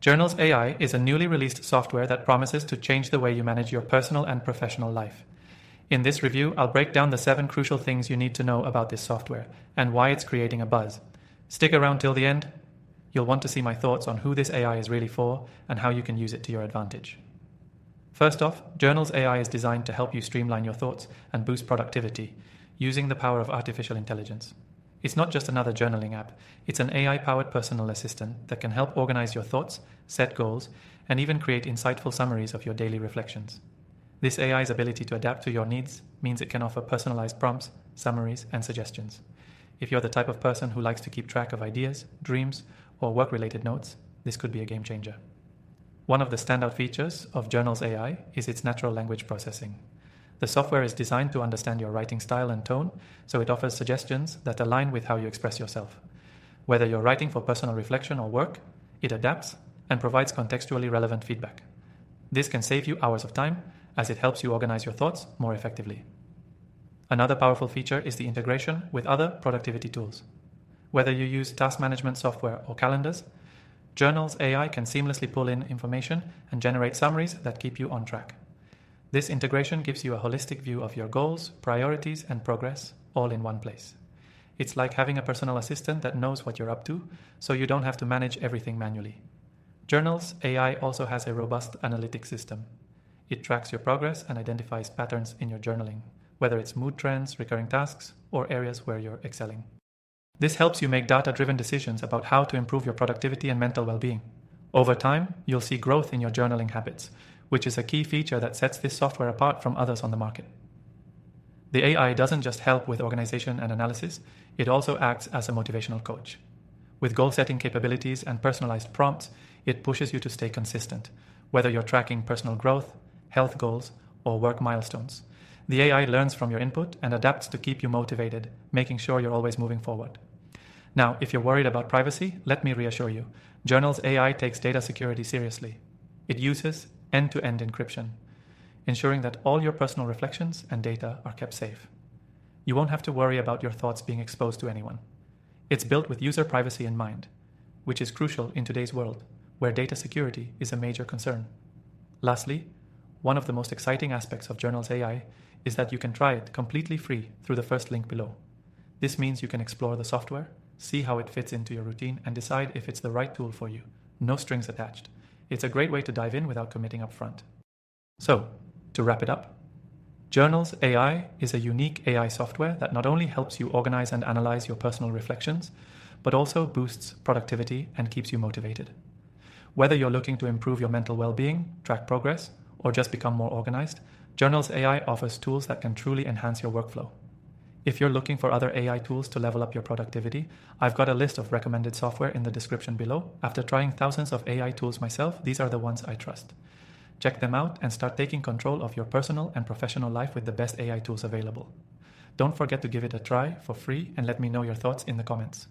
Journals AI is a newly released software that promises to change the way you manage your personal and professional life. In this review, I'll break down the 7 crucial things you need to know about this software and why it's creating a buzz. Stick around till the end. You'll want to see my thoughts on who this AI is really for and how you can use it to your advantage. First off, Journals AI is designed to help you streamline your thoughts and boost productivity using the power of artificial intelligence. It's not just another journaling app, it's an AI-powered personal assistant that can help organize your thoughts, set goals, and even create insightful summaries of your daily reflections. This AI's ability to adapt to your needs means it can offer personalized prompts, summaries, and suggestions. If you're the type of person who likes to keep track of ideas, dreams, or work-related notes, this could be a game changer. One of the standout features of Journals AI is its natural language processing. The software is designed to understand your writing style and tone, so it offers suggestions that align with how you express yourself. Whether you're writing for personal reflection or work, it adapts and provides contextually relevant feedback. This can save you hours of time, as it helps you organize your thoughts more effectively. Another powerful feature is the integration with other productivity tools. Whether you use task management software or calendars, Journals AI can seamlessly pull in information and generate summaries that keep you on track. This integration gives you a holistic view of your goals, priorities, and progress all in one place. It's like having a personal assistant that knows what you're up to, so you don't have to manage everything manually. Journals AI also has a robust analytics system. It tracks your progress and identifies patterns in your journaling, whether it's mood trends, recurring tasks, or areas where you're excelling. This helps you make data-driven decisions about how to improve your productivity and mental well-being. Over time, you'll see growth in your journaling habits, which is a key feature that sets this software apart from others on the market. The AI doesn't just help with organization and analysis, it also acts as a motivational coach. With goal-setting capabilities and personalized prompts, it pushes you to stay consistent, whether you're tracking personal growth, health goals, or work milestones. The AI learns from your input and adapts to keep you motivated, making sure you're always moving forward. Now, if you're worried about privacy, let me reassure you. Journals AI takes data security seriously. It uses end-to-end encryption, ensuring that all your personal reflections and data are kept safe. You won't have to worry about your thoughts being exposed to anyone. It's built with user privacy in mind, which is crucial in today's world, where data security is a major concern. Lastly, one of the most exciting aspects of Journals AI is that you can try it completely free through the first link below. This means you can explore the software, see how it fits into your routine, and decide if it's the right tool for you. No strings attached. It's a great way to dive in without committing up front. So, to wrap it up, Journals AI is a unique AI software that not only helps you organize and analyze your personal reflections, but also boosts productivity and keeps you motivated. Whether you're looking to improve your mental well-being, track progress, or just become more organized, Journals AI offers tools that can truly enhance your workflow. If you're looking for other AI tools to level up your productivity, I've got a list of recommended software in the description below. After trying thousands of AI tools myself, these are the ones I trust. Check them out and start taking control of your personal and professional life with the best AI tools available. Don't forget to give it a try for free and let me know your thoughts in the comments.